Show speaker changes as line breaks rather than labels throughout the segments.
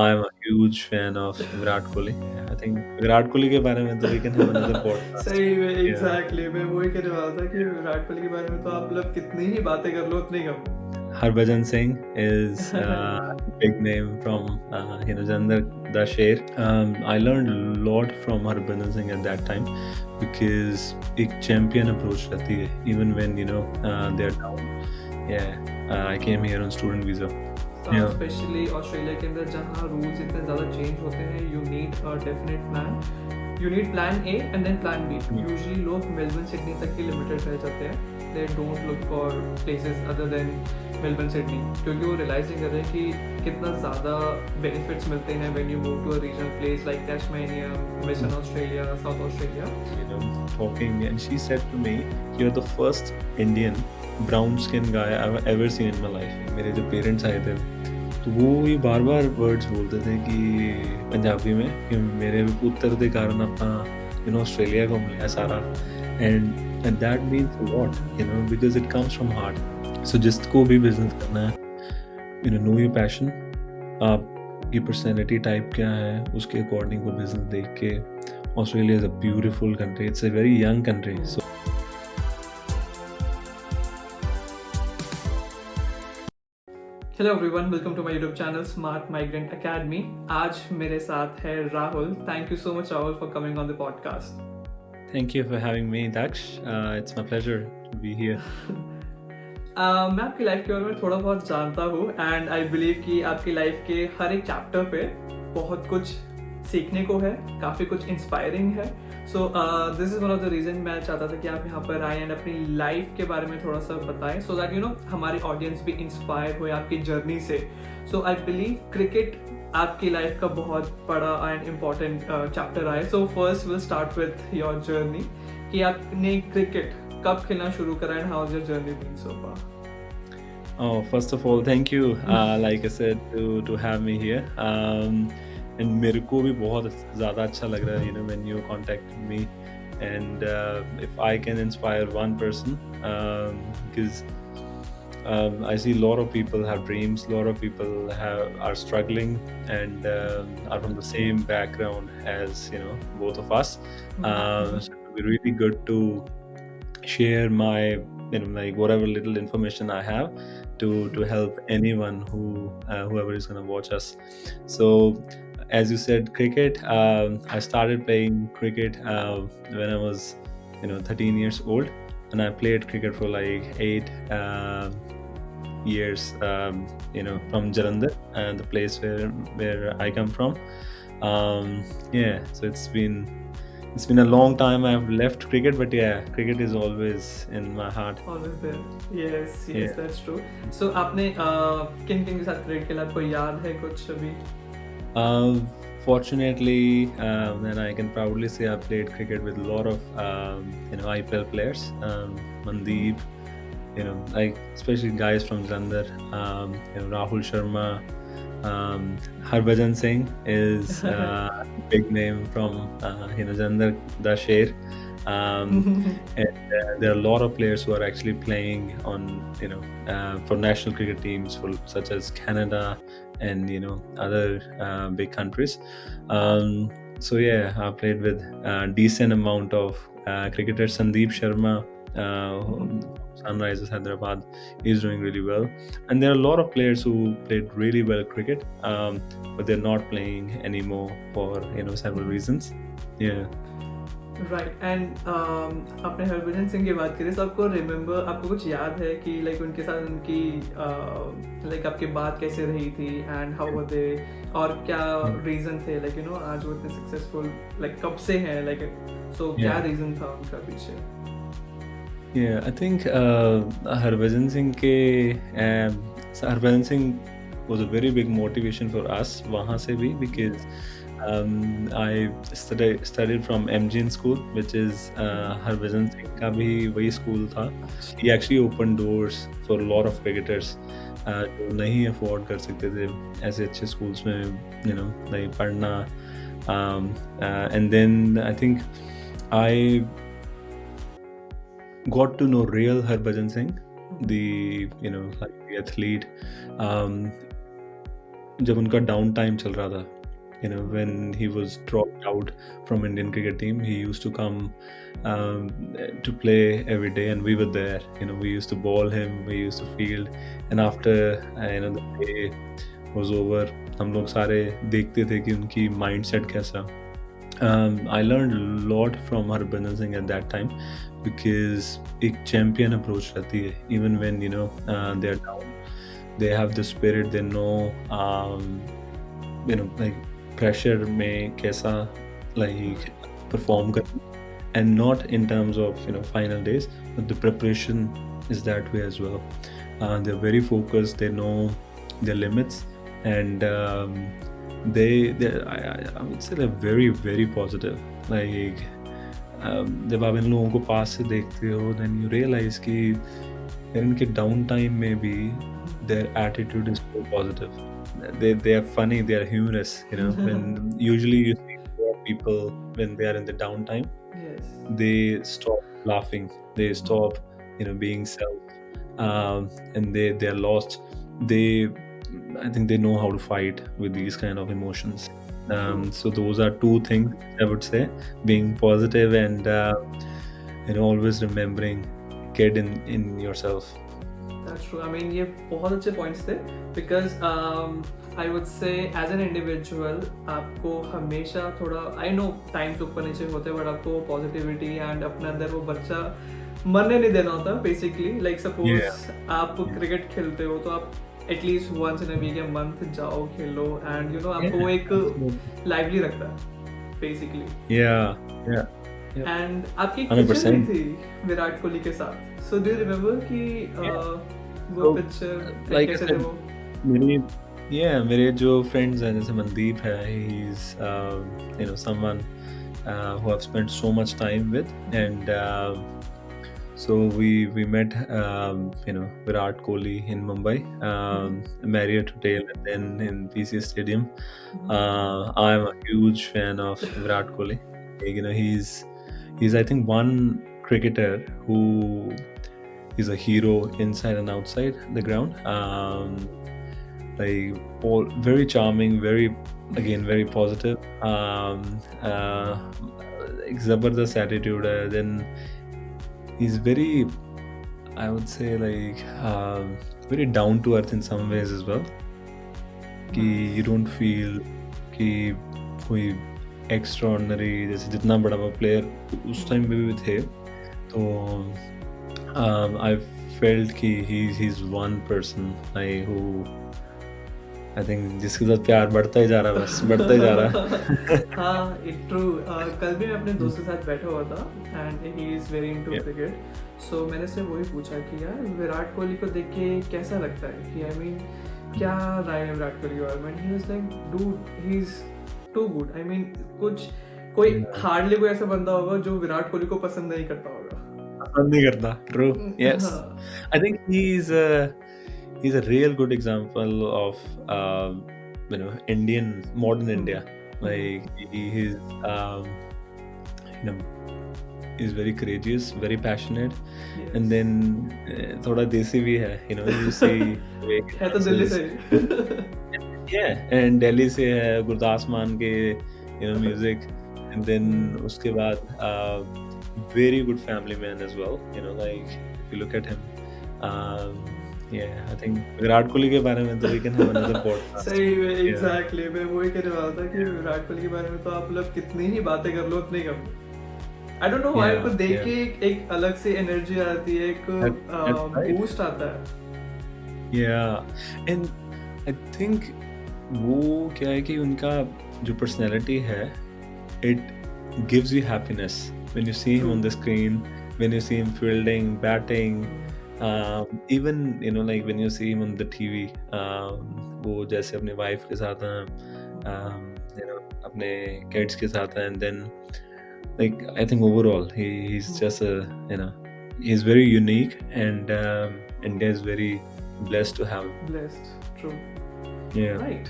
I'm a huge fan of Virat Kohli. I think Virat Kohli के बारे में तो we can have another podcast.
सही में
Yeah.
एग्जैक्टली मैं वही कहने वाला था कि विराट कोहली के बारे में तो आप लोग कितनी ही बातें कर लो उतनी कम।
Harbhajan Singh is a big name from Jandar Da Sher. I learned a lot from Harbhajan Singh at that time because एक champion approach रहती है even when they are down. Yeah, I came here on student visa. Yeah.
Specially Australia के अंदर जहाँ rules इतने ज़्यादा change होते हैं you need a definite plan. You need plan A and then plan B. Usually लोग Melbourne Sydney तक ही लिमिटेड रह जाते हैं। They don't look for places other than Melbourne Sydney क्योंकि वो रियलाइज नहीं कर रहे कि कितना ज़्यादा बेनिफिट्स मिलते हैं when you move to a regional place like Tasmania, western Australia, south Australia.
Talking, and she said to me, "You're the first Indian brown skin guy I've ever seen in my life." मेरे जो parents आए थे तो वो ये बार बार words बोलते थे कि पंजाबी में कि मेरे पुत्र के कारण अपना ऑस्ट्रेलिया को मिला सारा and that means lot because it comes from heart. So जिसको भी बिजनेस करना है नो योर पैशन, आपकी पर्सनैलिटी टाइप क्या है उसके अकॉर्डिंग वो बिजनेस देख के। Australia is a beautiful country. It's a very young country. So
hello everyone, welcome to my YouTube channel smart migrant academy. आज मेरे साथ है Rahul. Thank you so much Rahul for coming on the podcast.
thank you for having me, Daksh. It's my pleasure to be here.
मैं आपकी life के बारे में थोड़ा बहुत जानता हूँ एंड आई बिलीव कि आपकी लाइफ के हर एक चैप्टर पे बहुत कुछ सीखने को है, काफ़ी कुछ इंस्पायरिंग है। So this is one of the reason मैं चाहता था कि आप यहाँ पर आए एंड अपनी लाइफ के बारे में थोड़ा सा बताएं सो दैट हमारी ऑडियंस भी इंस्पायर हो आपकी जर्नी से। सो आई बिलीव क्रिकेट आपकी लाइफ का बहुत बड़ा एंड इम्पॉर्टेंट चैप्टर है। So first will start with your journey कि आपने क्रिकेट कब खेलना शुरू करा and how is your journey been so far?
Oh, first of all, thank you. Like I said, to have me here. And मेरे को भी बहुत ज़्यादा अच्छा लग रहा है when you contact me, and if I can inspire one person, because I see a lot of people have dreams, a lot of people are struggling and are from the same background as both of us. So it would be really good to share my like whatever little information I have to help anyone whoever is going to watch us. So as you said, cricket, I started playing cricket when I was 13 years old, and I played cricket for like 8 years from Jalandhar, and the place where I come from. Yeah, so it's been a long time I've left cricket, but yeah, cricket is always in my heart.
Always there. Yes,
Yeah.
that's true. So आपने किन किन के साथ cricket खेला, आपको याद है कुछ अभी?
Fortunately, then I can proudly say I played cricket with a lot of IPL players. Mandeep, like especially guys from Jalandhar, Rahul Sharma, Harbhajan Singh is a big name from Jalandhar Da Sher. And there are a lot of players who are actually playing on for national cricket teams such as Canada and other big countries. So yeah, I played with a decent amount of cricketers. Sandeep Sharma, Sunrisers Hyderabad, is doing really well, and there are a lot of players who played really well cricket, but they're not playing anymore for several reasons. Yeah.
Right and आपने हरभजन सिंह की बात करी, तो आपको कुछ याद है कि लाइक उनके साथ उनकी लाइक आपकी बात कैसे रही थी एंड हाउ वर दे, और क्या रीजन थे लाइक आज वो इतने सक्सेसफुल लाइक कब से हैं लाइक, सो क्या रीजन था उनका पीछे?
Yeah, I think Harbhajan Singh was a very big motivation for us वहाँ से भी, because I studied from MGN school, which is Harbhajan Singh का भी वही school था. He actually opened doors for a lot of cricketers जो नहीं afford कर सकते थे ऐसे अच्छे schools में नहीं पढ़ना. And then I think I got to know real Harbhajan Singh, the like the athlete. जब उनका डाउन टाइम चल रहा था, when he was dropped out from Indian cricket team, he used to come um, to play every day, and we were there. We used to ball him, we used to field, and after the day was over, हम लोग सारे देखते थे कि उनकी mindset कैसा. I learned a lot from Harbhajan Singh at that time, because एक champion approach रहती है, even when they are down, they have the spirit, they know like pressure में कैसा like perform करना, and not in terms of final days, but the preparation is that way as well. They're very focused, they know their limits, and I would say they're very very positive. Like जब आप इन लोगों को पास से देखते हो, then you realize कि यार इनके डाउन टाइम में भी their attitude is so positive. They are funny, they are humorous. When usually you see people when they are in the downtime,
Yes.
they stop laughing, they stop being self, and they are lost. I think they know how to fight with these kind of emotions. So those are two things I would say: being positive and always remembering kid in yourself.
That's true. I mean, ये बहुत अच्छे points थे, because I would say as an individual आपको हमेशा थोड़ा, I know times ऊपर नीचे होते हैं, but आपको positivity and अपने अंदर वो बच्चा मरने नहीं देना होता basically. Like suppose आप cricket खेलते हो तो आप at least once in a week या month जाओ खेलो, and आपको वो एक lively रखता है basically.
Yeah.
And आपकी एक
100%.
पिक्चर भी थी विराट कोहली के साथ. So do you remember कि वो
So,
पिक्चर
like I
कैसे थे
said,
वो?
मेरे जो friends हैं, जैसे मनदीप है, he's someone who I've spent so much time with, and so we met Virat Kohli in Mumbai, Marriott Hotel, and then in PCS Stadium. I'm a huge fan of Virat Kohli. He's I think one cricketer who is a hero inside and outside the ground. Like all very charming, very positive. Like zabardast attitude. Then he's very, I would say, like very down to earth in some ways as well. कि you don't feel कि कोई extraordinary, जैसे जितना बड़ा वो player उस time पे भी थे, तो I felt कि he's one person who I think जिसके साथ प्यार बढ़ता ही जा रहा है, बस बढ़ता ही जा रहा है.
हाँ, it's true. कल भी मैं अपने दोस्त के साथ बैठा हुआ था, and he is very into cricket. So मैंने से वही पूछा कि यार विराट कोहली को देख के कैसा लगता है, कि I mean क्या राय है विराट कोहली के बारे में? He was like, dude, he's too good. I mean कोई हार्डली कोई ऐसा बंदा होगा जो विराट कोहली को पसंद नहीं करता होगा.
पसंद नहीं करता. True. Yes. I think he's a real good example of modern India. Like he's he's very courageous, very passionate,
Yes.
and then थोड़ा देसी भी है. You see
है तो दिल्ली से ही.
yeah, and Delhi से है, गुरदास मान के music, and then उसके बाद very good family man as well. Like if you look at him, I think Virat Kohli के बारे में तो we can have another podcast.
सही में, exactly. मैं वही कहने वाला था कि विराट कोहली के बारे में तो आप लोग कितनी ही बातें कर लो उतनी कम. I don't know why उनको देख के एक अलग सी एनर्जी आती है, एक बूस्ट आता है.
Yeah, and I think वो क्या है कि उनका जो पर्सनैलिटी है, it gives you happiness when you see him on the screen, when you see him fielding, batting, even like when you see him on the TV, वो जैसे अपने वाइफ के साथ हैं, अपने kids के साथ हैं, and then like I think overall he's just he's very unique, and India is very blessed to have him.
Blessed, true.
Yeah.
Right.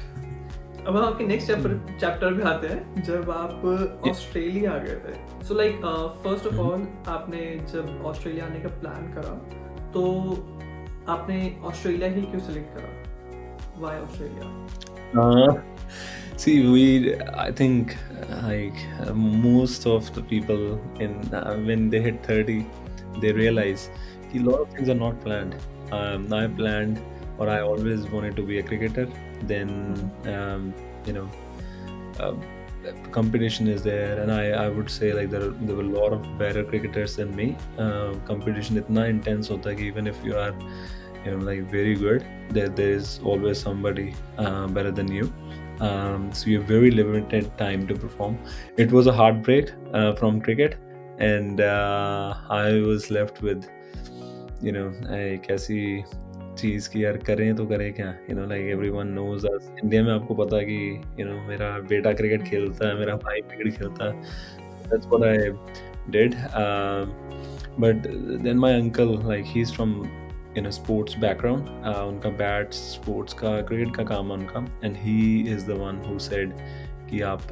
अब हम आपके नेक्स्ट चैप्टर पे आते हैं, जब आप ऑस्ट्रेलिया आ गए थे. So like first of all आपने जब ऑस्ट्रेलिया आने का प्लान करा, तो आपने ऑस्ट्रेलिया ही क्यों सिलेक्ट करा? Why Australia?
Uh, See, I think, most of the people when they hit 30, they realize a lot of things are not planned. I planned, or I always wanted to be a cricketer. Then, you know, uh, competition is there, and I would say like there were a lot of better cricketers than me. Competition इतना intense होता है कि even if you are like very good, there is always somebody better than you. So you have very limited time to perform. It was a heartbreak from cricket, and I was left with एक ऐसी चीज़ कि यार करें तो करें क्या, like everyone knows us. India में आपको पता है कि मेरा बेटा क्रिकेट खेलता है, मेरा भाई क्रिकेट खेलता है. That's what I did. But then my uncle, like he's from sports background. उनका बैट्स स्पोर्ट्स का क्रिकेट का काम है उनका, and he is the one who said कि आप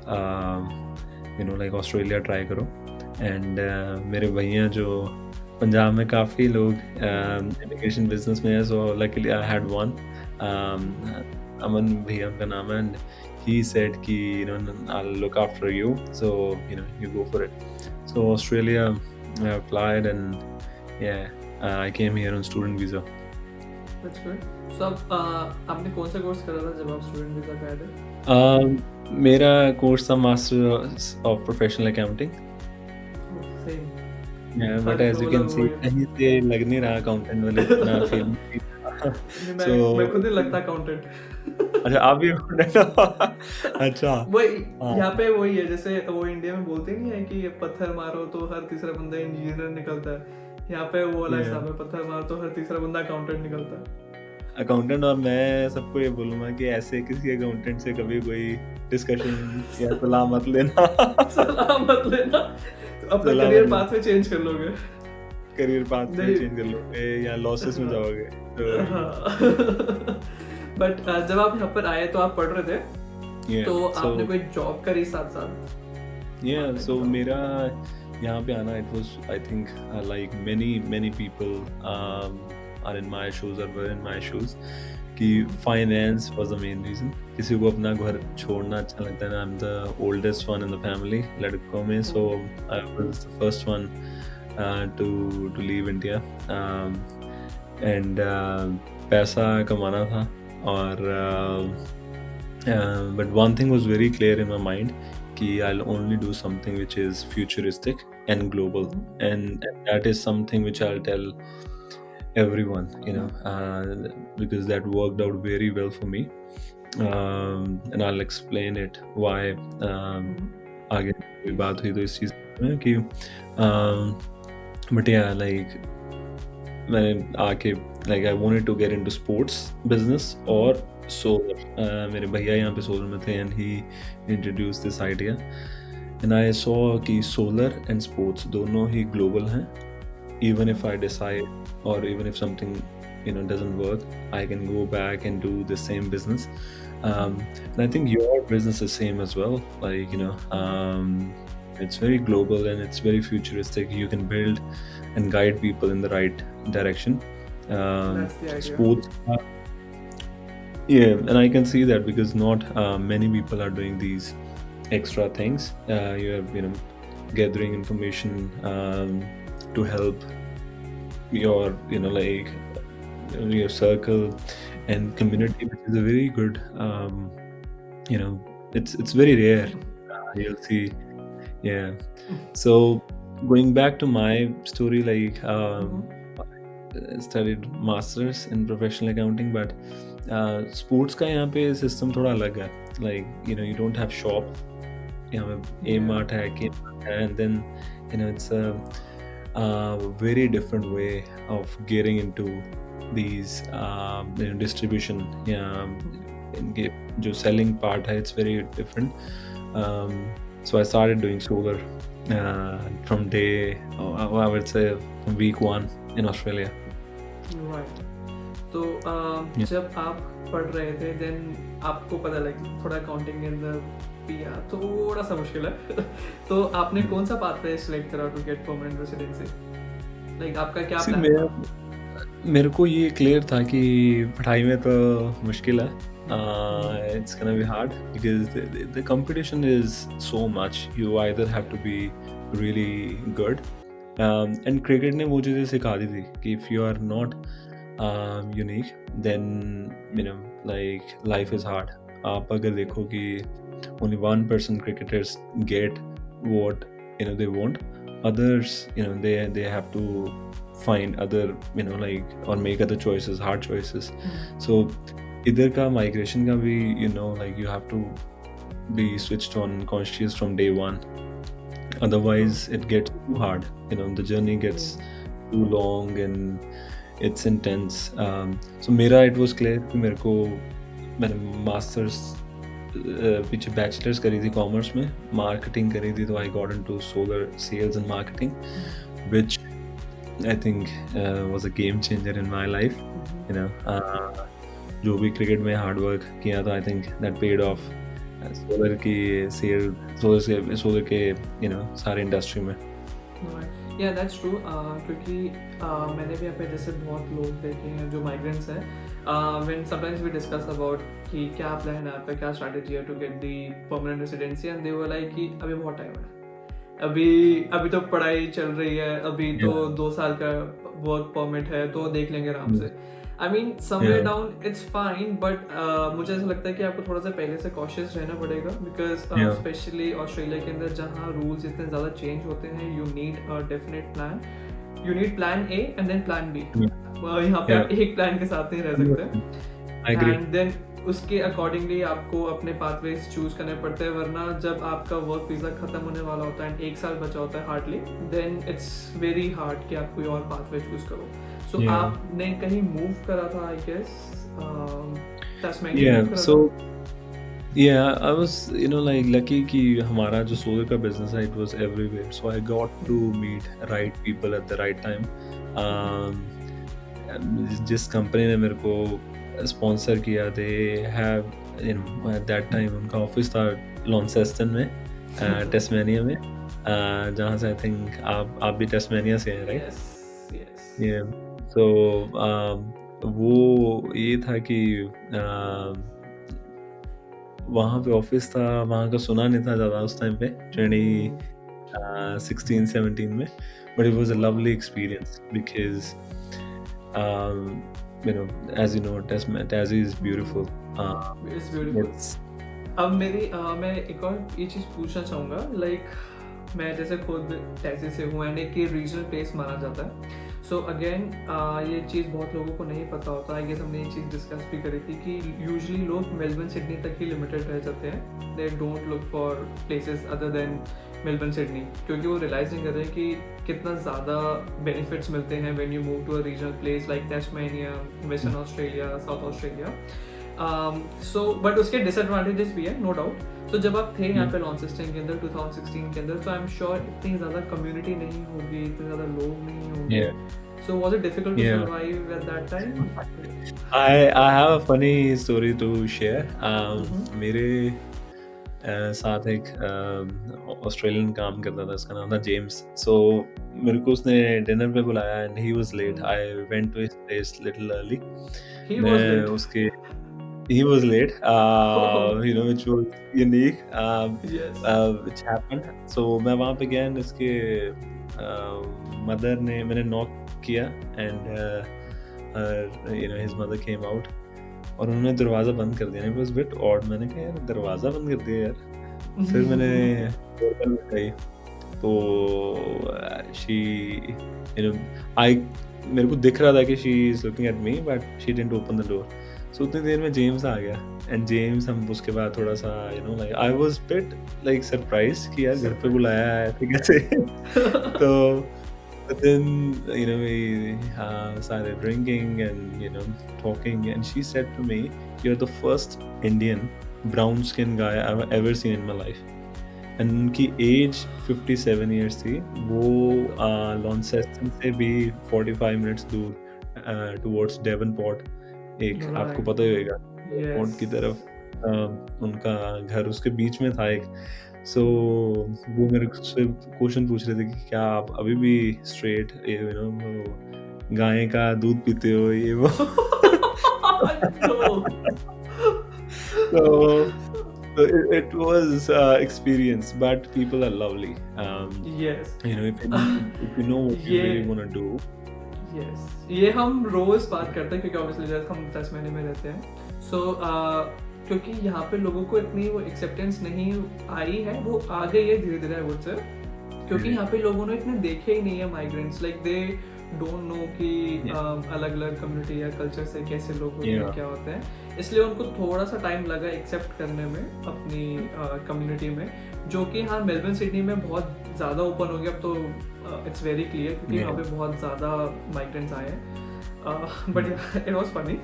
like ऑस्ट्रेलिया ट्राई करो. एंड मेरे भैया जो पंजाब में काफ़ी लोग इमिग्रेशन बिजनेस में है, so luckily I had one. Aman भैया उनका नाम है, एंड he said कि I'll look after you, so you go for it. So Australia, I applied, and I came here on student visa.
That's good. So आपने कौन सा course करा था जब आप स्टूडेंट वीजा पे आए थे?
मेरा कोर्स था master of professional accounting.
Same.
But as you can see कहीं से लग नहीं रहा अकाउंटेंट वाले इतना फील.
मैं खुद ही लगता अकाउंटेंट.
अच्छा, आप भी अकाउंटेंट हो? अच्छा.
वही
हाँ.
यहाँ पे वही है, जैसे वो इंडिया में बोलते नहीं है कि पत्थर मारो तो हर तीसरा बंदा इंजीनियर निकलता है. यहाँ पे वो वाला हिसाब है, पत्थर मारो तो हर तीसरा बंदा अकाउंटेंट निकलता है.
अकाउंटेंट. और मैं सबको ये बोलूंगा कि ऐसे किसी अकाउंटेंट से कभी कोई डिस्कशन या सलाह मत लेना.
सलाह मत लेना, अपना करियर पाथ में चेंज कर लोगे.
करियर पाथ में चेंज कर लोगे या लॉसेस में जाओगे.
बट जब आप यहाँ पर आए तो आप पढ़ रहे थे, तो आपने कोई जॉब करी साथ साथ?
So मेरा यहाँ पे आना, it was I think like many people are in my shoes or were in my shoes कि finance was the main reason. किसी को अपना घर छोड़ना अच्छा लगता है ना. I'm the oldest one in the family लड़कों में, so I was the first one to leave India, and पैसा कमाना था. और but one thing was very clear in my mind कि I'll only do something which is futuristic and global, and that is something which I'll tell everyone, because that worked out very well for me, and I'll explain it why. आगे कोई बात हुई तो इस चीज़ में कि but yeah, like मैंने आके like I wanted to get into sports business or solar. मेरे भैया यहाँ पे solar में थे, and he introduced this idea, and I saw कि solar and sports दोनों ही global हैं. Even if I decide, or even if something doesn't work, I can go back and do the same business. And I think your business is same as well. Like it's very global and it's very futuristic. You can build and guide people in the right direction.
That's the idea.
Sports, and I can see that because not many people are doing these extra things. You have gathering information to help your like your circle and community, which is a very good it's very rare. You'll see. So going back to my story, like I studied masters in professional accounting, but sports का यहाँ पे system थोड़ा अलग है. Like you don't have shop. यहाँ पे A-Mart है, K-Mart है, and then it's a very different way of getting into these distribution. इनके जो selling part है, it's very different. So I started doing solar from day, I would say from week 1 in Australia.
Right. तो जब आप पढ़ रहे थे, then आपको पता लगा थोड़ा अकाउंटिंग के अंदर पिया थोड़ा सा मुश्किल है. तो आपने कौन सा पाथवे सिलेक्ट करा to get permanent residency? Like आपका क्या प्लान था?
मेरे को ये क्लियर था कि पढ़ाई में तो मुश्किल है, it's gonna be hard because the competition is so much. You either have to be really good. And cricket ने वो चीज़ें सिखा दी थी कि if you are not unique, then you know like life is hard. आप अगर देखो कि only 1% cricketers get what they want. Others they have to find other like or make other choices, hard choices. So इधर का migration का भी like you have to be switched on conscious from day one. Otherwise it gets too hard. The journey gets too long and it's intense. So मेरा it was clear कि मेरे को मैंने masters पीछे बैचलर्स करी थी कॉमर्स में, marketing करी थी, तो I got into solar cells and marketing, which I think was a game changer in my life. जो भी क्रिकेट में हार्ड वर्क किया था, I think that paid of. Solar की सेल, सोलर के सारे इंडस्ट्री में.
या दैट्स ट्रू. क्योंकि मैंने भी यहाँ पे जैसे बहुत लोग देखे हैं जो माइग्रेंट्स हैं. When sometimes we discuss about कि क्या प्लान है आपका, क्या स्ट्रैटेजी है to get the permanent residency, and they were like कि अभी बहुत टाइम है, अभी तो पढ़ाई चल रही है, अभी तो 2 साल का वर्क परमिट है, तो देख लेंगे आराम से. I mean somewhere down it's fine, but मुझे ऐसा लगता है कि आपको थोड़ा सा पहले से कॉशियस रहना पड़ेगा, बिकॉज स्पेशली ऑस्ट्रेलिया के अंदर जहाँ रूल्स इतने ज़्यादा चेंज होते हैं. You need a definite plan. You need plan A and then plan B. यहाँ पे आप एक प्लान के साथ नहीं रह सकते, एंड देन उसके अकॉर्डिंगली आपको अपने पाथवेज चूज करने पड़ते हैं. वरना जब आपका वर्क वीजा खत्म होने वाला होता है, 1 साल बचा होता है hardly, then it's very hard कि आप कोई और पाथवे चूज करो. सो आपने कहीं मूव करा था, I guess Tasmania.
So yeah, I was like lucky कि हमारा जो सोलर का बिजनेस है, it was everywhere, so I got to meet right people at the right time. जिस कंपनी ने मेरे को स्पॉन्सर किया, they have at that time उनका ऑफिस था लॉन्सेस्टन में, टेस्मेनिया में, जहाँ से आई थिंक आप भी टेस्मेनिया से हैं, राइट? So वो ये था कि वहाँ पे ऑफिस था, वहाँ का सुना नहीं था ज़्यादा उस टाइम पे 2016-17 में, but it was a lovely experience because as you know, Tassie is beautiful.
It's beautiful. अब मैं एक और ये चीज़ पूछना चाहूँगा, लाइक मैं जैसे खुद टैक्सी से हूँ एंड एक रीजनल प्लेस माना जाता है. सो अगेन ये चीज़ बहुत लोगों को नहीं पता होता. आई गेस हमने ये चीज़ डिस्कस भी करी थी कि यूजुअली लोग मेलबर्न सिडनी तक ही लिमिटेड रह जाते हैं. They don't look for places other than Melbourne Sydney, क्योंकि वो रियलाइज नहीं कर रहे कि कितना ज़्यादा बेनिफिट्स मिलते हैं when you move to a regional place like Tasmania, western Australia, south Australia. So but उसके डिसएडवांटेजेस भी है, नो डाउट. तो जब आप थे यहाँ पे लॉन्सेस्टन के अंदर 2016 के अंदर, तो आई एम श्योर इतनी ज़्यादा कम्युनिटी नहीं होगी, इतने ज़्यादा लोग नहीं होंगे. So was it difficult to survive at that time?
I have a funny story to share. मेरे साथ एक ऑस्ट्रेलियन काम करता था, उसका नाम था जेम्स. सो मेरे को उसने डिनर पे बुलाया and he was late. I went to his place little early. He was late, which was unique, which happened. So मैं वहाँ पे गया, उसके मदर ने, मैंने नॉक किया and his mother came out और उन्होंने दरवाज़ा बंद कर दिया. It was a bit odd. मैंने कहा यार दरवाज़ा बंद कर दिया यार. फिर मैंने डोरबेल लगाई, तो मेरे को दिख रहा था कि she is looking at me, but she didn't open the door. So उतनी देर में जेम्स आ गया, एंड जेम्स हम उसके बाद थोड़ा सा like I was bit like surprised कि यार घर पे बुलाया है, ठीक है. तो but then we started drinking and talking, and she said to me, you're the first Indian brown skin guy I've ever seen in my life. and उनकी एज 57 years थी. वो लॉन्सेस्टन से भी 45 minutes दूर टुवर्ड्स डेवनपोर्ट, एक आपको पता ही होगा, पोर्ट की तरफ उनका घर, उसके बीच में था एक. सो वो मेरे से क्वेश्चन पूछ रहे थे कि क्या आप अभी भी स्ट्रेट गाय का दूध पीते हो, ये वो. So it was experience, but people are lovely.
Yes,
If you know what you really
ये
want to do.
यस, ये हम रोज बात करते हैं क्योंकि ऑब्वियसली जैसे हम 10 महीने में रहते हैं, सो क्योंकि यहाँ पे लोगों को इतनी वो एक्सेप्टेंस नहीं आई है, वो आ गई है धीरे धीरे मुझसे, क्योंकि यहाँ पे लोगों ने इतने देखे ही नहीं है migrants, like they don't know कि अलग अलग कम्युनिटी या कल्चर से कैसे लोग होते हैं,
Yeah.
क्या होते हैं, इसलिए उनको थोड़ा सा टाइम लगा एक्सेप्ट करने में अपनी कम्युनिटी में, जो कि हाँ मेलबर्न सिडनी में बहुत ज़्यादा ओपन हो गया अब तो, इट्स वेरी क्लियर क्योंकि
Yeah.
यहाँ पे बहुत ज़्यादा माइग्रेंट्स आए हैं, बट इट वॉज फनी।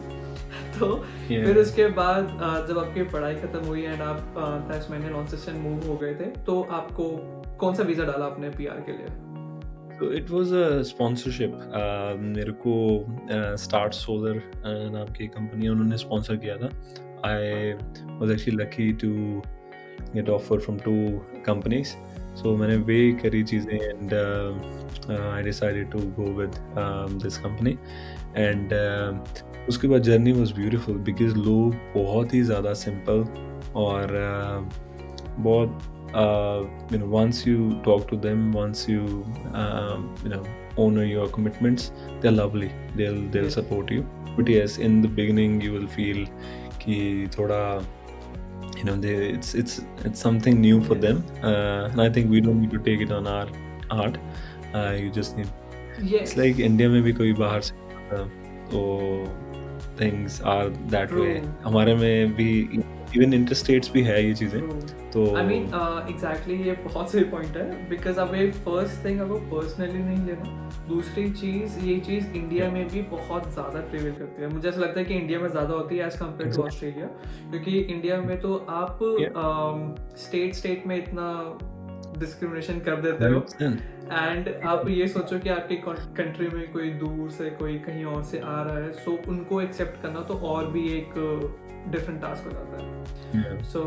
तो
Yeah.
फिर उसके बाद जब आपकी पढ़ाई खत्म हुई एंड आप तास्मानिया लॉन्सेस्टन मूव हो गए थे, तो आपको कौन सा वीज़ा डाला आपने पीआर के लिए?
So it was a sponsorship. मेरे को Start Solar नाम की कंपनी है, उन्होंने स्पॉन्सर किया था. I was actually lucky to get offer from 2 companies. So मैंने वे करी चीज़ें and I decided to go with this company. And उसके बाद जर्नी was beautiful because लोग बहुत ही ज़्यादा simple और बहुत once you talk to them, once you honor your commitments, they're lovely. They'll
Yes.
support you. But yes, in the beginning you will feel कि थोड़ा it's something new for
Yes.
them, and I think we don't need to take it on our heart. You just need,
Yes.
it's like India में भी कोई बाहर से आता, तो things are that
True.
way. हमारे में भी even इंटरस्टेट्स भी है ये चीज़ें, तो
आई मीन एग्जैक्टली ये बहुत सही पॉइंट है, बिकॉज अब ये फर्स्ट थिंग आपको पर्सनली नहीं लेना, दूसरी चीज़ ये चीज़ इंडिया में भी बहुत ज़्यादा प्रिवेल करती है, मुझे ऐसा लगता है कि इंडिया में ज़्यादा होती है एज कम्पेयर टू ऑस्ट्रेलिया, क्योंकि इंडिया में तो आप स्टेट में इतना डिस्क्रिमिनेशन कर देते हो,
100%.
एंड आप ये सोचो कि आपके कंट्री में कोई दूर से कोई कहीं और से आ रहा है, सो उनको एक्सेप्ट करना तो और भी एक डिफरेंट टास्क हो जाता है,
Yeah.
सो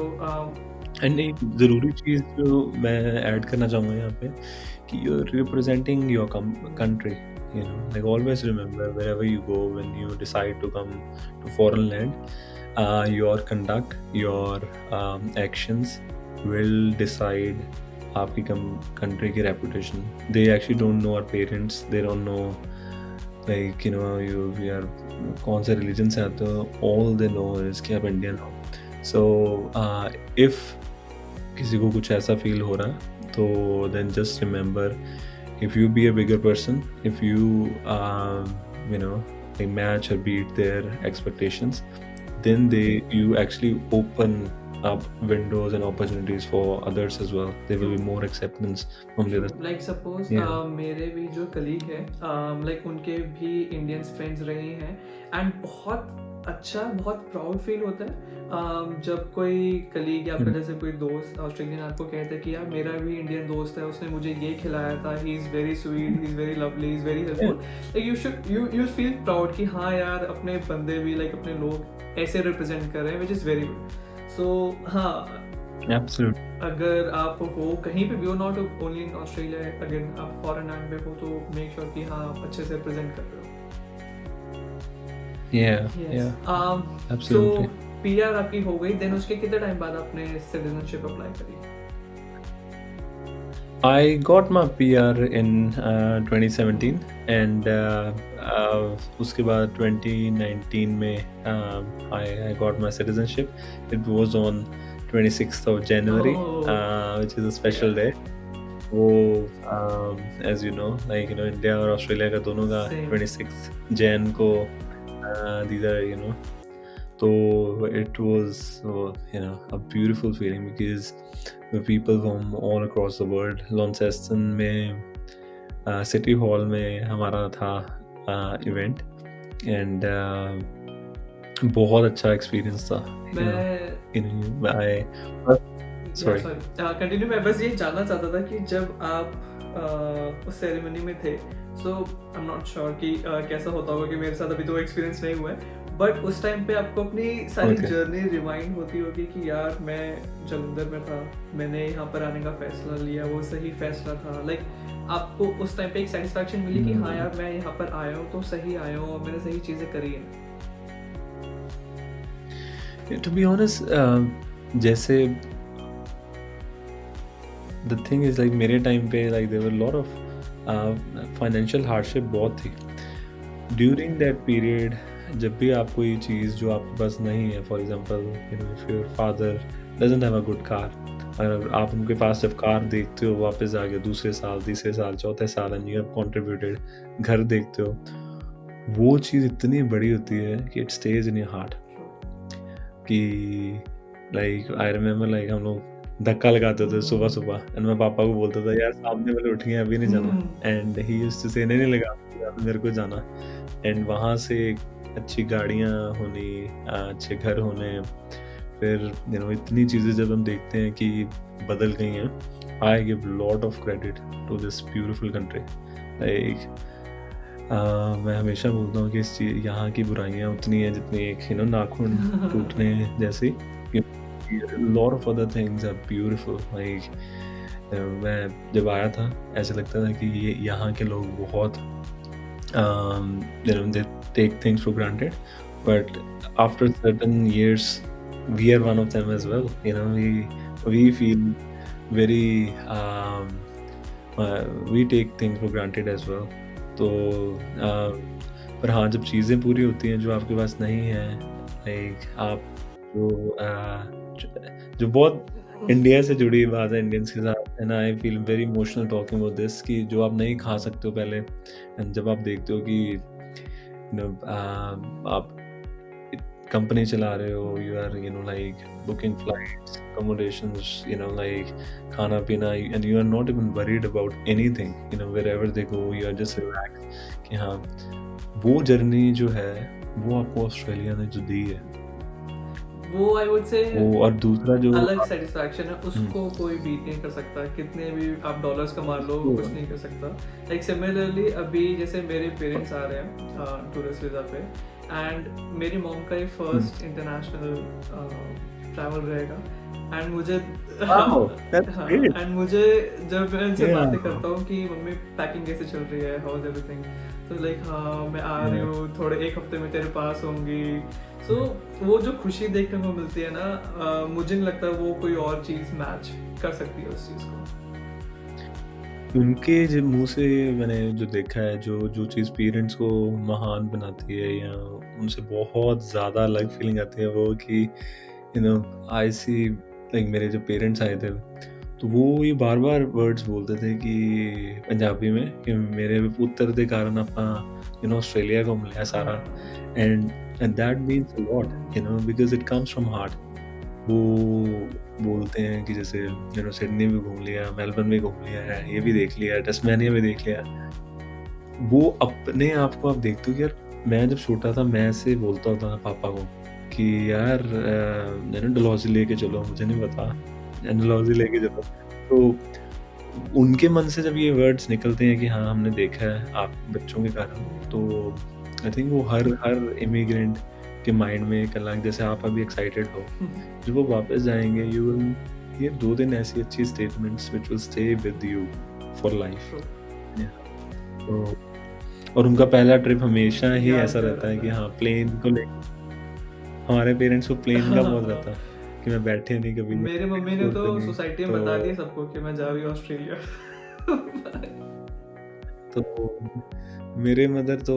एंड एक ज़रूरी चीज़ जो मैं ऐड करना चाहूँगा यहाँ पे कि you're representing your country. Like always remember, wherever you go, when you decide to come to foreign land, your conduct, your actions will decide आपकी country की reputation. They actually don't know our parents. They don't know like we are कौन से religion से आते हो. All they know is कि आप Indian हो. So if किसी को कुछ ऐसा फील हो रहा तो then just remember, if you be a bigger person, if you like match or beat their expectations, then you actually open up windows and opportunities for others as well. There will be more acceptance from the other.
Like suppose
Yeah.
मेरे भी जो colleague है, like उनके भी Indians friends रहे हैं, and बहुत अच्छा बहुत प्राउड फील होता है जब कोई कलीग या आपका जैसे कोई दोस्त ऑस्ट्रेलियन आपको कहता है कि यार मेरा भी इंडियन दोस्त है, उसने मुझे ये खिलाया था, he is very sweet, he is very lovely, he is very helpful, like you feel proud कि हाँ यार अपने बंदे भी लाइक अपने लोग ऐसे रिप्रेजेंट कर रहे हैं, विच इज़ वेरी गुड. सो हाँ,
Absolutely.
अगर आप हो कहीं पे भी हो, नॉट ओनली इन ऑस्ट्रेलिया, अगर आप फॉरेन लैंड पे हो तो मेक श्योर कि हाँ आप अच्छे से रिप्रेजेंट कर रहे हो.
Yeah. Yeah. Absolutely.
सो पीआर आपकी हो गई, देन उसके कितने टाइम बाद आपने सिटीजनशिप अप्लाई करी?
I got my PR in 2017 and उसके बाद 2019 में I got my citizenship. It was on 26th of January,
Oh.
which is a special day. वो as you know, like India और ऑस्ट्रेलिया का दोनों का
Same.
26th Jan को these are so it was a beautiful feeling because the people from all across the world. Launceston में City Hall में हमारा था event and बहुत अच्छा experience था. Sorry.
कंटिन्यू. मैं बस ये जानना चाहता था कि जब आप उस सेरेमनी में थे, सो आई एम नॉट श्योर कि कैसा होता होगा, कि मेरे साथ अभी तो एक्सपीरियंस नहीं हुआ है, बट उस टाइम पे आपको अपनी सारी
Okay.
जर्नी रिमाइंड होती होगी कि यार मैं जलंधर में था, मैंने यहाँ पर आने का फैसला लिया, वो सही फैसला था, लाइक आपको उस टाइम पे एक सेटिस्फैक्शन मिली कि हाँ यार मैं यहाँ पर आया हूँ तो सही आया हूँ और मैंने सही चीज़ें करी हैं.
टू बी ऑनेस्ट जैसे द थिंग इज़ लाइक मेरे टाइम पे like there were lot of financial hardship बहुत थी। ड्यूरिंग दैट पीरियड जब भी आप कोई चीज़ जो आपके पास नहीं है, for example you know if your father doesn't have a good car, अगर आप उनके पास जब कार देखते हो वापस आके दूसरे साल, तीसरे साल, चौथे साल एंड यू हैव कंट्रीब्यूटेड, घर देखते हो, वो चीज़ इतनी बड़ी होती है कि it stage in your heart. कि लाइक आई रिमेम्बर लाइक हम लोग धक्का लगाते थे सुबह सुबह एंड मैं पापा को बोलता था यार सामने वाले उठ गए अभी नहीं जाना, एंड ही यूज्ड टू से नहीं लगा मेरे को जाना। एंड वहाँ से अच्छी गाड़ियाँ होनी, अच्छे घर होने, फिर यू नो इतनी चीज़ें जब हम देखते हैं कि बदल गई हैं, I give lot of credit to this beautiful country. Like मैं हमेशा बोलता हूँ कि इस चीज़ यहाँ की बुराइयाँ उतनी हैं जितनी एक यू नो नाखून टूटने जैसी, lot of other things are beautiful. Like मैं जब आया था ऐसा लगता था कि ये यहाँ के लोग बहुत you know they take things for granted, but after certain years we are one of them as well, you know we feel very we take things for granted as well। तो पर हाँ जब चीज़ें पूरी होती हैं जो आपके पास नहीं है, लाइक आप जो बहुत इंडिया से जुड़ी हुई बात है इंडियंस के साथ, and I feel very emotional talking about this कि जो आप नहीं खा सकते हो पहले, एंड जब आप देखते हो कि यू नो आप कंपनी चला रहे हो, you are you know like booking flights, accommodations, you know like खाना पीना, and you are not even worried about anything, you know wherever they go you are just relax कि हाँ वो journey जो है वो आपको ऑस्ट्रेलिया ने जो दी है
वो आई वुड से
वो, और दूसरा जो
अलग सेटिस्फैक्शन है, उसको कोई बीट नहीं कर सकता। कितने भी आप डॉलर्स कमा लो कुछ नहीं कर सकता। लाइक सिमिलरली अभी जैसे मेरे पेरेंट्स आ रहे हैं टूरिस्ट वीज़ा पे, एंड मेरी मॉम का ये फर्स्ट इंटरनेशनल ट्रैवल रहेगा, एंड मुझे एंड मुझे जब मैं उनसे बातें करता हूँ कि मम्मी पैकिंग कैसे चल रही है, हाउ इज एवरीथिंग, तो लाइक हाँ मैं आ रही हूँ, थोड़े एक हफ्ते में तेरे पास होंगी। सो वो जो खुशी देखने को मिलती है ना, मुझे नहीं लगता वो कोई और चीज़ मैच कर सकती है उस चीज़ को।
उनके जो मुँह से मैंने जो देखा है, जो चीज़ पेरेंट्स को महान बनाती है या उनसे बहुत ज़्यादा अलग फीलिंग आती है वो कि you know I see like मेरे जो पेरेंट्स आए थे तो वो ये बार-बार वर्ड्स बोलते थे कि पंजाबी में कि मेरे पुत्तर दे कारण अपना यू नो ऑस्ट्रेलिया घूम लिया सारा, and that means a lot you know because it comes from heart. वो बोलते हैं कि जैसे यू नो सिडनी भी घूम लिया, मेलबर्न भी घूम लिया है, ये भी देख लिया, टस्मानिया भी देख लिया। वो अपने आप को आप देखते हो कि यार मैं जब छोटा था मैं ऐसे बोलता होता था पापा को कि यार यू नो डलहौजी लेके चलो, मुझे नहीं पता, डलहौजी लेके चलो। तो उनके मन से जब ये वर्ड्स निकलते हैं कि हाँ हमने देखा है आप बच्चों के कारण, तो आई थिंक वो हर इमिग्रेंट के माइंड में एक अलग, जैसे आप अभी एक्साइटेड हो, जब वो वापस जाएंगे यू विल हियर 2 दिन ऐसी अच्छी statements which will stay with you for life. तो और उनका पहला ट्रिप हमेशा ही ऐसा रहता है कि हाँ प्लेन को ले, हमारे पेरेंट्स को प्लेन का बहुत रहता है कि मैं बैठे नहीं कभी।
मेरे मम्मी ने तो सोसाइटी में बता दिया सबको कि मैं जा रही हूँ ऑस्ट्रेलिया।
तो मेरे मदर तो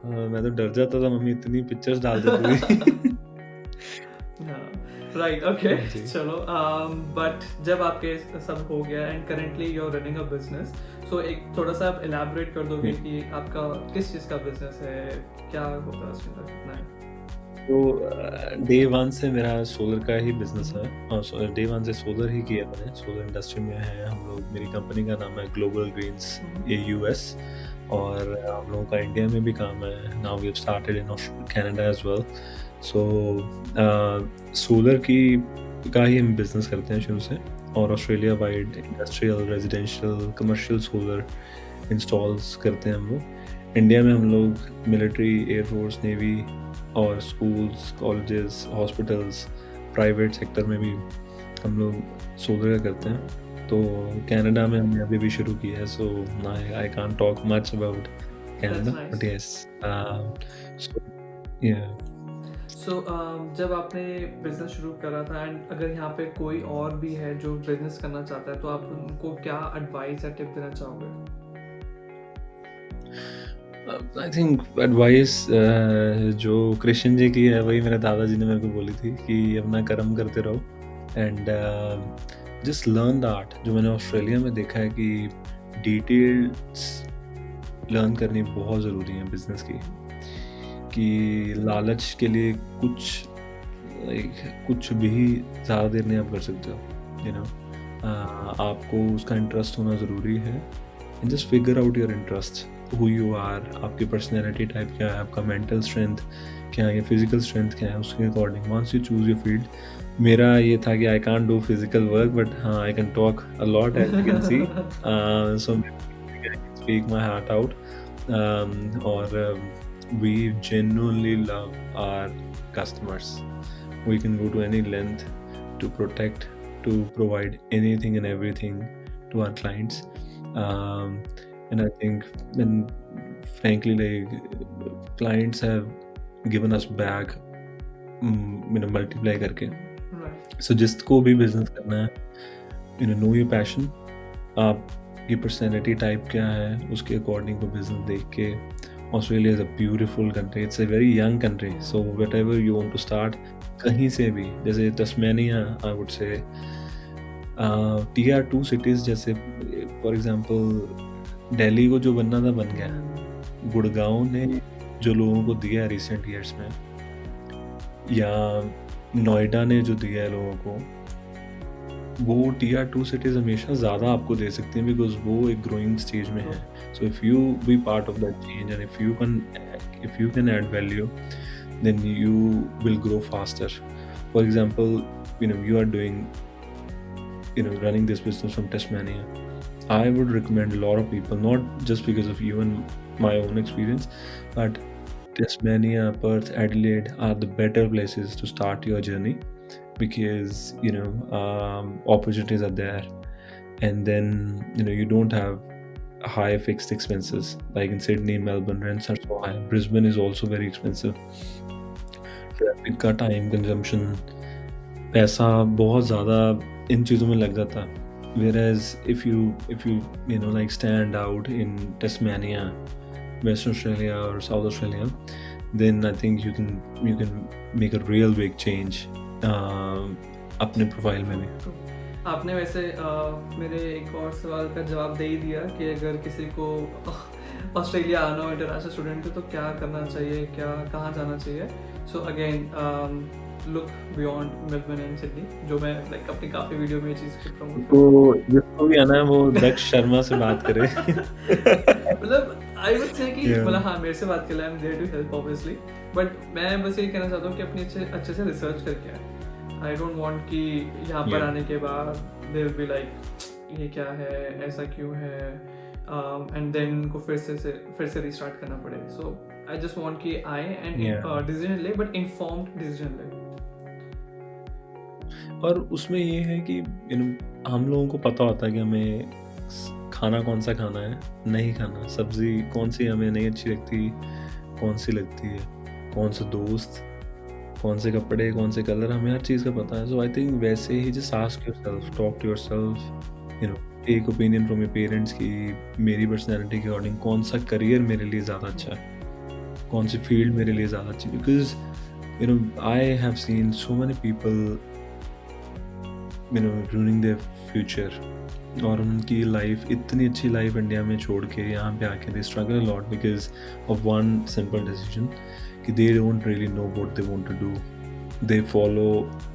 मैं तो डर जाता था, मम्मी इतनी पिक्चर्स डाल देती थी।
राइट ओके चलो बट जब आपके सब हो गया and currently you are running a business, so एक थोड़ा सा आप एलैबोरेट कर दोगे कि आपका किस चीज़ का बिजनेस है, क्या होता है उसके अंदर, कितना है?
तो डे 1 से मेरा सोलर का ही बिजनेस है, डे 1 से सोलर ही किया मैंने, सोलर इंडस्ट्री में है हम लोग। मेरी कंपनी का नाम है ग्लोबल ग्रीन्स यूएस, और हम लोगों का इंडिया में भी काम है। Now we have started in Canada as well. So solar का ही हम बिजनेस करते हैं शुरू से, और Australia wide industrial, residential, commercial solar installs करते हैं हम लोग। इंडिया में हम लोग मिलिट्री, एयरफोर्स, नेवी और schools, colleges, hospitals, private sector में भी हम लोग सोलर का करते हैं। तो कनाडा में हमने अभी भी शुरू किया है, so I can't talk much about Canada, but yes so yeah
so जब आपने बिजनेस शुरू करा था, एंड अगर यहाँ पे कोई और भी है जो बिजनेस करना चाहता है, तो आप उनको क्या एडवाइस या टिप देना चाहोगे?
आई थिंक एडवाइस जो कृष्ण जी की है वही मेरे दादाजी ने मेरे को बोली थी कि अपना कर्म करते रहो and just learn the art. जो मैंने ऑस्ट्रेलिया में देखा है कि डिटेल्स लर्न करनी बहुत ज़रूरी है बिजनेस की, कि लालच के लिए कुछ भी ज़्यादा देर नहीं आप कर सकते हो, यू नो। आपको उसका इंटरेस्ट होना ज़रूरी है and just figure out your interest, who you are, आपकी पर्सनैलिटी टाइप क्या है, आपका मेंटल स्ट्रेंथ क्या है, फिजिकल स्ट्रेंथ क्या है, उसके according once you choose your field. मेरा ये था कि I can't do physical work but हाँ I can talk a lot as you can see, so speak my heart out और we genuinely love our customers. We can go to any length to protect, to provide anything and everything to our clients. And I think, and frankly, like clients have given us back, multiply करके.
Right.
So जिसको भी business करना है, know your passion. आपकी personality type क्या है, उसके according को business देख के. Australia is a beautiful country. It's a very young country. So whatever you want to start, कहीं से भी, जैसे Tasmania, I would say, Tier 2 cities जैसे, for example, दिल्ली को जो बनना था बन गया। गुड़गांव ने जो लोगों को दिया recent years में, या नोएडा ने जो दिया है लोगों को, वो Tier 2 cities हमेशा ज़्यादा आपको दे सकती हैं बिकॉज वो एक ग्रोइंग स्टेज में है। So if you be part of that change and if you can add value, then you will grow faster. For example, you are doing, running this business from Tasmania. I would recommend a lot of people, not just because of you and my own experience, but Tasmania, Perth, Adelaide are the better places to start your journey because opportunities are there, and then you don't have high fixed expenses like in Sydney, Melbourne. Rents are so high. Brisbane is also very expensive. Traffic का time consumption, पैसा बहुत ज़्यादा इन चीज़ों में लग जाता। Whereas if you like stand out in Tasmania, Western Australia or South Australia, then I think you can make a real big change अपने profile में भी।
आपने वैसे मेरे एक और सवाल का जवाब दे ही दिया कि अगर किसी को ऑस्ट्रेलिया आना हो इंटरनेशनल स्टूडेंट को, तो क्या करना चाहिए, कहाँ जाना चाहिए। So again look beyond Melbourne and Sydney, जो मैं अपनी काफ़ी वीडियो में ये चीज़ प्रमोट
तो जिसको भी आना है वो दक्ष शर्मा से बात करे।
मतलब आई वुड से कि मतलब हाँ, मेरे से बात कर ले, I am there to help obviously, but मैं बस ये कहना चाहता हूँ कि अपनी अच्छे से रिसर्च करके आए। आई डोंट वांट कि यहाँ पर आने के बाद दे विल बी लाइक ये क्या है, ऐसा क्यों है, एंड देन को फिर से रिस्टार्ट करना पड़े। सो आई जस्ट वांट कि आए एंड डिसीजन ले, बट इन्फॉर्म्ड डिसीजन ले।
और उसमें ये है कि हम लोगों को पता होता है कि हमें खाना कौन सा खाना है, नहीं खाना, सब्जी कौन सी हमें नहीं अच्छी लगती, कौन सी लगती है, कौन सा दोस्त, कौन से कपड़े, कौन से कलर, हमें हर चीज़ का पता है। सो आई थिंक वैसे ही just ask yourself, talk to yourself, take opinion from your parents कि मेरी पर्सनैलिटी के अकॉर्डिंग कौन सा करियर मेरे लिए ज़्यादा अच्छा है, कौन सी फील्ड मेरे लिए ज़्यादा अच्छी। Because I have seen so many people ruining their future, और उनकी लाइफ, इतनी अच्छी लाइफ इंडिया में छोड़ के यहाँ पे आके they struggle a lot because of one simple decision कि they don't really know what they want to do. They follow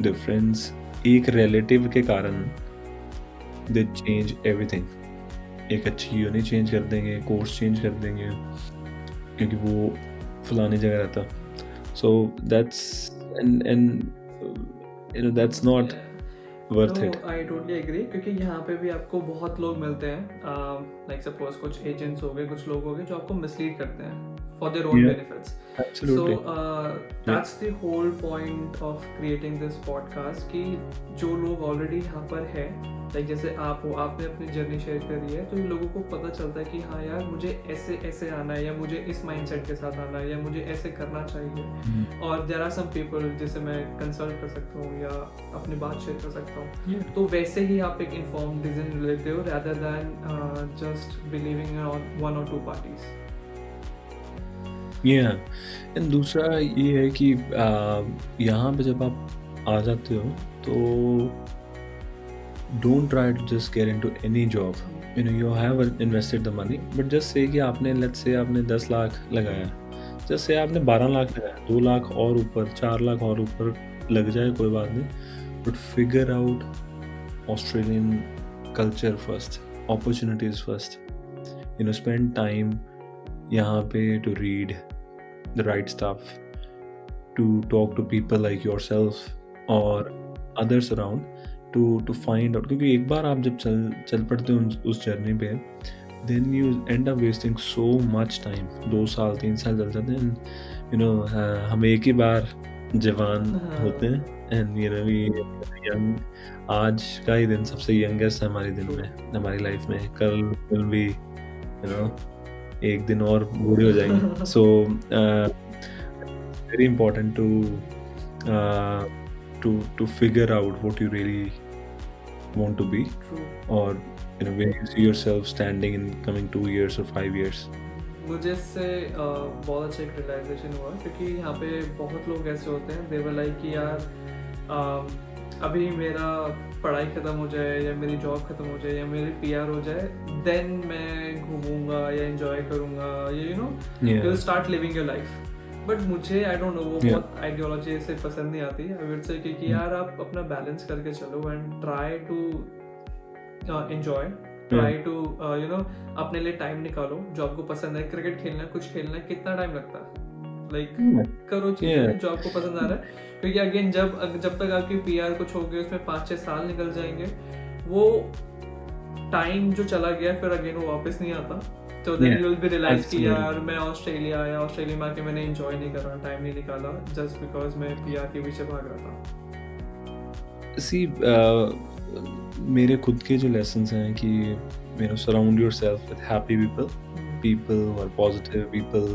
their friends. एक relative के कारण they change everything. एक अच्छी यूनि चेंज कर देंगे, कोर्स चेंज कर देंगे क्योंकि वो फलानी जगह रहता। So that's and that's not worth it.
I totally agree, क्योंकि यहाँ पे भी आपको बहुत लोग मिलते हैं, like suppose कुछ एजेंट्स हो गए, कुछ लोग हो गए जो आपको मिसलीड करते हैं for their own
Yeah,
benefits. So
absolutely. Yeah.
that's the whole point of creating this podcast कि जो लोग ऑलरेडी यहाँ पर है, लाइक जैसे आप हो, आपने अपनी जर्नी शेयर करी है, तो इन लोगों को पता चलता है कि हाँ यार मुझे ऐसे ऐसे आना है, या मुझे इस माइंडसेट के साथ आना है, या मुझे ऐसे करना चाहिए.
Mhm.
और देयर आर सम पीपल जिसे मैं कंसल्ट कर सकता हूँ या अपनी बात शेयर कर सकता हूँ.
Yeah.
तो वैसे ही आप एक इन्फॉर्म डिसीजन लेते हो rather than just believing on one or two parties.
Yeah. And दूसरा ये है कि यहाँ पे जब आप आ जाते हो तो don't try to just get into any job. You know, you have invested the money, but just say कि आपने let's say आपने 10 लाख लगाया, just say आपने 12 लाख लगाया, 2 लाख और ऊपर, 4 लाख और ऊपर लग जाए कोई बात नहीं, but figure out Australian culture first, opportunities first. You know, spend time यहाँ पे to read the right stuff, to talk to people like yourself or others around to find out. क्योंकि एक बार आप जब चल पड़ते हो उस जर्नी पे, then you end up wasting so much time. 2 साल 3 साल चल जाते हैं. You know, हम एक ही बार जवान होते हैं, and you know we young. आज का ही दिन सबसे यंगेस्ट है हमारी दिन में, हमारी लाइफ में. कल will be, you know, एक दिन और बूढ़े हो जाएंगे. So very important to figure out what you really want to be,
True.
or you know, where you see yourself standing in coming 2 years or 5 years.
मुझे इससे बहुत अच्छा एक रियलाइजेशन हुआ, क्योंकि यहाँ पे बहुत लोग ऐसे होते हैं, दे वर लाइक कि यार अभी मेरा पढ़ाई ख़त्म हो जाए, या मेरी जॉब ख़त्म हो जाए, या मेरी PR हो जाए, देन मैं घूमूंगा या एंजॉय करूँगा, you know, you will start living your life. But मुझे आई डोंट नो, वो
Yeah.
बहुत आइडियोलॉजी से पसंद नहीं आती. आई वुड से कि यार आप अपना बैलेंस करके चलो and try to enjoy, try to you know, अपने लिए टाइम निकालो. जो आपको पसंद है, क्रिकेट खेलना है, कुछ खेलना है, कितना टाइम लगता है, लाइक करो चीज़ें जो आपको पसंद आ रहा है. क्योंकि अगेन जब तक आपकी PR कुछ हो गई, उसमें 5-6 साल निकल जाएंगे, वो टाइम जो चला गया फिर अगेन वो वापस नहीं आता. तो then you will be realise कि
absolutely.
यार मैं ऑस्ट्रेलिया आया, ऑस्ट्रेलिया में आके मैंने एंजॉय नहीं करा, टाइम नहीं निकाला, जस्ट बिकॉज मैं PR के पीछे भाग रहा था.
See, मेरे खुद के जो lessons हैं कि you know, surround yourself with happy people who are positive, people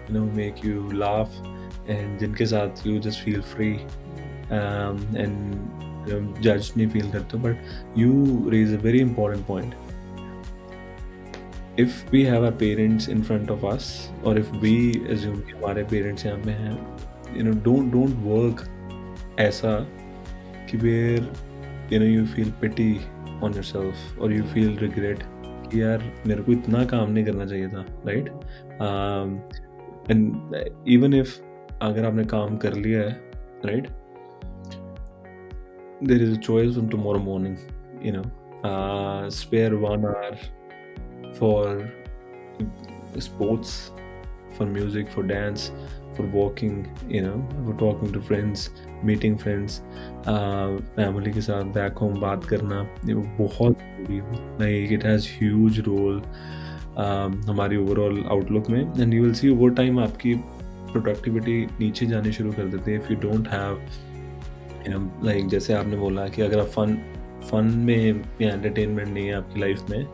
you know make you laugh, and जिनके साथ you just feel free, and you know, judged नहीं feel करते हो. But you raise a very important point. If we have our parents in front of us, or if we assume कि हमारे parents यहाँ पे हैं, you know, don't work ऐसा कि where you know you feel pity on yourself, or you feel regret कि यार मेरे को इतना काम नहीं करना चाहिए था, right? And even if अगर आपने काम कर लिया है, right, there is a choice from tomorrow morning, you know, spare 1 hour for sports, for music, for dance, for walking, you know, for talking to friends, meeting friends, family के साथ back home बात करना, ये बहुत जरूरी है. Like it has huge role हमारी overall outlook में, and you will see over time आपकी productivity नीचे जाने शुरू कर देते हैं if you don't have, you know, like जैसे आपने बोला कि अगर आप फन में या एंटरटेनमेंट नहीं है आपकी लाइफ में,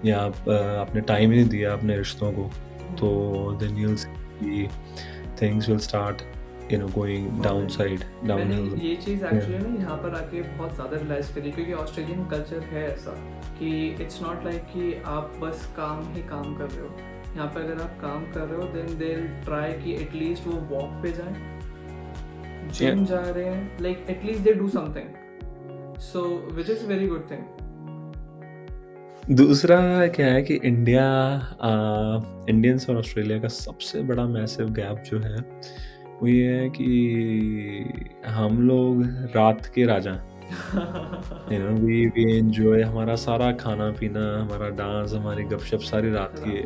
या आपने टाइम ही नहीं दिया अपने रिश्तों को, तो then you will see things will start you know going downside, downhill.
मैंने ये चीज़ एक्चुअली ना यहाँ पर आके बहुत ज़्यादा रियलाइज़ करी, क्योंकि ऑस्ट्रेलियन कल्चर है ऐसा कि इट्स नॉट लाइक कि आप बस काम ही काम कर रहे हो. यहाँ पे अगर आप काम कर रहे हो, देन दे विल ट्राई कि एटलीस्ट वो वॉक पे जाएं, जिम जा रहे हैं, like at least they do something, so which is very good thing.
दूसरा क्या है कि इंडियंस और ऑस्ट्रेलिया का सबसे बड़ा मैसिव गैप जो है वो ये है कि हम लोग रात के राजा, यू नो, वी एंजॉय हमारा सारा खाना पीना, हमारा डांस, हमारी गपशप सारी रात की.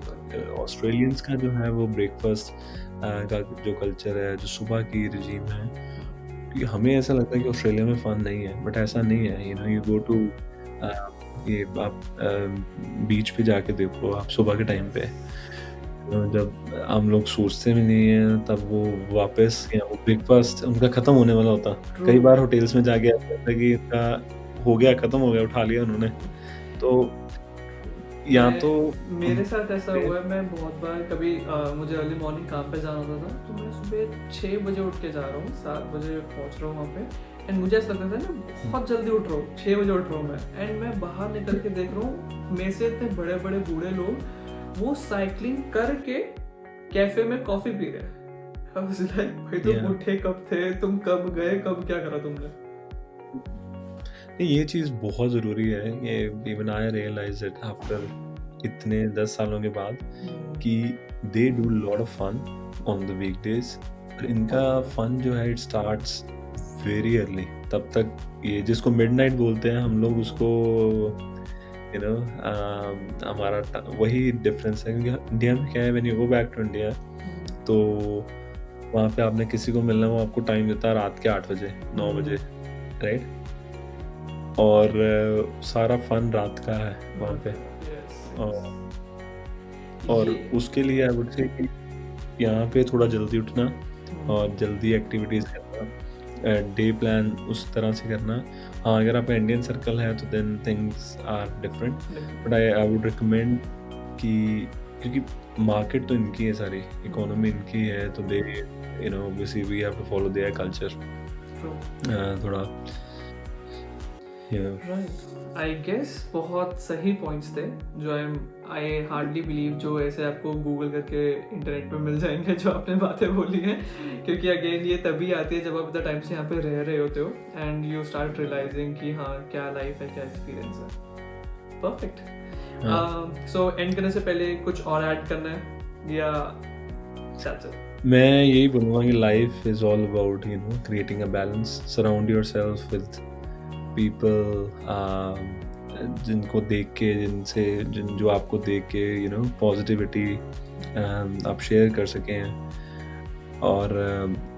ऑस्ट्रेलियंस का जो है वो ब्रेकफास्ट का जो कल्चर है, जो सुबह की रिजीम है, क्योंकि हमें ऐसा लगता है कि ऑस्ट्रेलिया में फन नहीं है, बट ऐसा नहीं है. You know, you go to ये आप बीच पे जाके देखो आप सुबह के टाइम पे, जब हम लोग सोचते भी नहीं हैं तब वो वापस या वो ब्रेकफ़ास्ट उनका ख़त्म होने वाला होता।
ट्रू।
कई बार होटल्स में जाके ऐसा लगता है कि इनका हो गया, ख़त्म हो गया, उठा लिया उन्होंने। तो या तो
मैं मेरे साथ ऐसा
पे
हुआ है, मैं बहुत बार कभी मुझे अर्ली मॉर्निंग काम पे जाना होता था, तो मैं सुबह 6 बजे उठ के जा रहा हूँ, 7 बजे पहुँच रहा हूँ वहाँ पे। एंड मुझे ऐसा लगता था मैं बहुत जल्दी उठ रहा हूँ, 6 बजे उठ रहा हूँ मैं, एंड मैं बाहर निकल के देख रहा हूँ मेरे से इतने बड़े बड़े बूढ़े लोग वो साइकिलिंग करके कैफे में कॉफी पी रहे हैं। I was like, भाई तुम
या
उठे कब थे, तुम कब गए, कब क्या करा तुमने?
नहीं, ये चीज़ बहुत ज़रूरी है। ये even I realize it after इतने 10 सालों के बाद कि they do lot of fun on the weekdays और इनका फन जो है इट स्टार्ट्स वेरी अर्ली। तब तक ये जिसको मिडनाइट बोलते हैं हम लोग उसको यू नो हमारा वही डिफरेंस है क्योंकि इंडिया में क्या है when you go back to India तो वहाँ पे आपने किसी को मिलना वो आपको टाइम देता है रात के 8 बजे 9 बजे राइट और सारा फन रात का है वहाँ पे और उसके लिए आई वुड से कि यहाँ पे थोड़ा जल्दी उठना और जल्दी एक्टिविटीज़ करना डे प्लान उस तरह से करना। हाँ अगर आपका इंडियन सर्कल है तो then things are different but I would recommend कि क्योंकि मार्केट तो इनकी है सारी इकोनॉमी इनकी है तो दे obviously we have to follow their culture थोड़ा
आई गेस बहुत सही पॉइंट्स थे जो आई हार्डली बिलीव जो ऐसे आपको गूगल करके इंटरनेट पे मिल जाएंगे जो आपने बातें बोली हैं, क्योंकि अगेन ये तभी आती है जब आप इतना टाइम से यहाँ पे रह रहे होते हो एंड यू स्टार्ट रियलाइजिंग कि हाँ क्या लाइफ है, क्या एक्सपीरियंस है। परफेक्ट। सो एंड करने से पहले कुछ और ऐड करना है या that's it?
मैं यही बोलूँगा कि life is all about creating a balance surround yourself with people जिनको देख के जो आपको देख के पॉजिटिविटी आप शेयर कर सकें और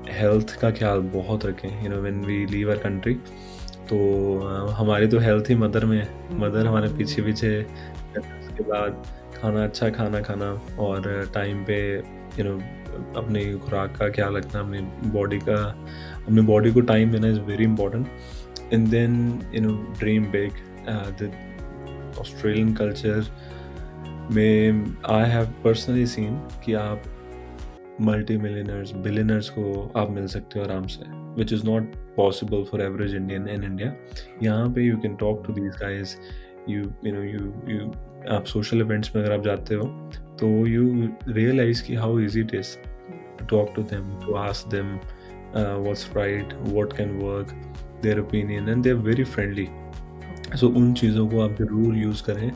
हेल्थ का ख्याल बहुत रखें when we leave our country तो हमारी तो हेल्थ ही मदर में है। मदर हमारे पीछे उसके बाद अच्छा खाना और टाइम पे अपनी खुराक का ख्याल रखना अपनी बॉडी को टाइम देना is very important and then dream big. The Australian culture में I have personally seen कि आप multi-millionaires, billionaires को आप मिल सकते हो आराम से which is not possible for average Indian in India. यहाँ पे you can talk to these guys. You आप social events में अगर आप जाते हो तो you realize कि how easy it is to talk to them, to ask them what's right, what can work. Their opinion and they're very friendly. So उन चीज़ों को आप ज़रूर यूज़ करें,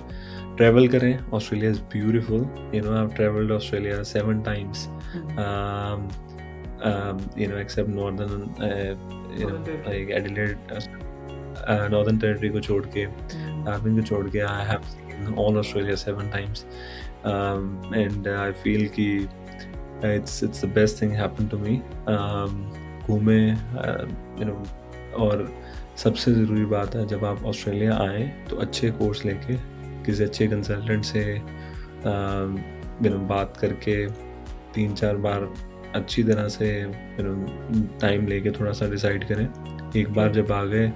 ट्रैवल करें। Australia is beautiful. I've traveled Australia 7 times. Except northern, like Adelaide, Northern Territory को छोड़ के, Darwin को छोड़ के, I have seen all Australia 7 times. And I feel कि it's the best thing happened to me. घूमे, और सबसे ज़रूरी बात है जब आप ऑस्ट्रेलिया आएँ तो अच्छे कोर्स लेके किसी अच्छे कंसल्टेंट से बात करके 3-4 बार अच्छी तरह से टाइम लेके थोड़ा सा डिसाइड करें। एक बार जब आ गए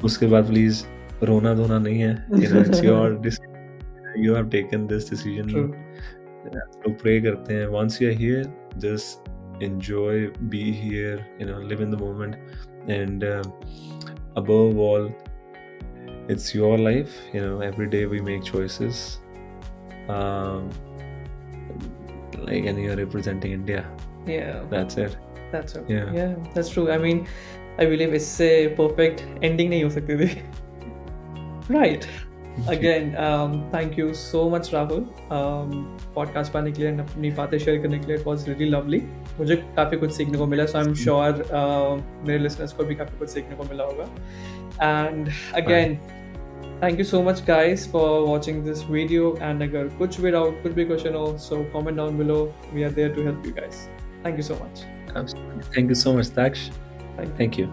उसके बाद प्लीज़ रोना धोना नहीं है। It's your decision. You have taken this decision. तो प्रे करते हैं once you are here just enjoy, be here, live in the moment. And above all, it's your life. Every day we make choices. Like, and you're representing India.
Yeah.
That's it.
That's it. Yeah, that's true. I mean, I believe इससे perfect ending नहीं हो सकती थी. Right. Again, thank you so much, Rahul. Podcast पाने के लिए and अपनी बातें शेयर करने के लिए it was really lovely. मुझे काफ़ी कुछ सीखने को मिला, so I'm sure मेरे listeners को भी काफ़ी कुछ सीखने को मिला होगा. And again, thank you so much guys for watching this video. And अगर कुछ भी doubt, कुछ भी question हो, so comment down below. We are there to help you guys. Thank you so much.
Absolutely. Thank you so much, Daksh. Thank you.